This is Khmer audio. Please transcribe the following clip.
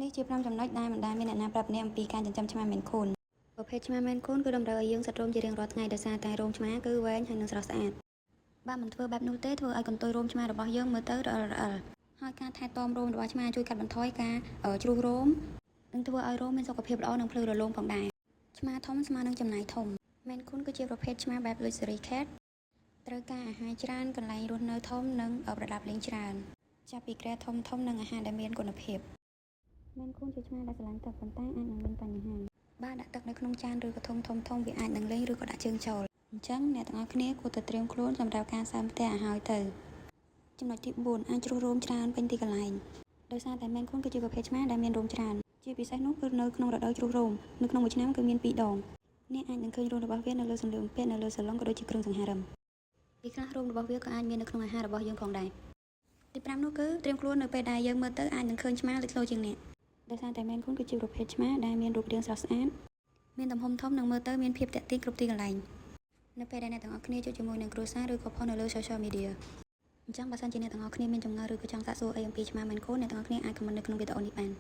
នេះជា5ចំណុចដែលមិនដែលមានអ្នកណាប្រាប់អ្នកអំពីការចិញ្ចឹមឆ្មាមែនខូនប្រភេទឆ្មាមែនខូនគឺតម្រូវឲ្យយើងសិតរោមជារៀងរាល់ថ្ងៃដោយសារតែរោមឆ្មាគឺវែងហើយនិងស្រស់ស្អាតបើមិនធ្វើបែបនោះទេធ្វើឲ្យកន្ទុយរោមឆ្មារបស់យើងមើលទៅរអិលហើយការថែទាំរោមរបស់ឆ្មាជួយកាត់បន្ថយការជ្រុះរោមនិងធ្វើឲ្យរោមមានសុខភាពល្អនិងភ្លឺរលោងផងដែរឆ្មាធំស្មើនឹងចំណាយធំមែនខូនគឺជាប្រភេទឆ្មាបែប Luxury Cat ត្រូវការអាហារច្រើនកន្លែងរស់នៅធំនិងប្រដាប់លេងច្រើនចាប់ពីគ្រែធំនិងអាហារដែលមានគុណភាពមែនខូនជាឆ្មាដែលស្រឡាញ់ទឹកប៉ុន្តែអាចនឹងមានបញ្ហាបើដាក់ទឹកនៅក្នុងចានឬក៏ធុងធំវាអាចនឹងលេងឬក៏ដាក់ជើងចូលអញ្ចឹងអ្នកទាំងអស់គ្នាគួរតែត្រៀមខ្លួនសម្រាប់ការសើមផ្ទះឲ្យហើយទៅចំណុចទី4អាចជ្រុះរោមច្រើនពេញទីកន្លែងដោយសារតែមែនខូនគឺជាប្រភេទឆ្មាដែលមានរោមច្រើនជាពិសេសនោះគឺនៅក្នុងរដូវជ្រុះរោមនៅក្នុងមួយឆ្នាំគឺមាន2ដងអ្នកអាចនឹងឃើញរោមរបស់វានៅលើសម្លៀកបំពាក់នៅលើសាឡុងក៏ដូចជាគ្រឿងសង្ហារិមពីខ្លះរោមរបស់វាក៏អាចមាននៅក្នុងអាហាររបស់យើងផងដែរទី5នោះគឺត្រៀមខ្លួននៅពេលដែលយើងមើលទៅអាចនឹងឃើញឆ្មាលេចធ្លោជាងអ្នកដោយសារតែមែនខូនគឺជាប្រភេទឆ្មាដែលមានរូបរាងស្រស់ស្អាតមានទំហំធំនិងមើលទៅមានភាពទាក់ទាញគ្រប់ទីកន្លែងនៅពេលដែលអ្នកទាំងអស់គ្នាជួបជាមួយនឹងគ្រួសារឬក៏ផុសនៅលើ social media អញ្ចឹងបើសិនជាអ្នកទាំងអស់គ្នាមានចម្ងល់ឬក៏ចង់សាកសួរអីអំពីឆ្មាមែនខូនអ្នកទាំងអស់គ្នាអាច comment នៅក្នុងវីដេអូនេះបាន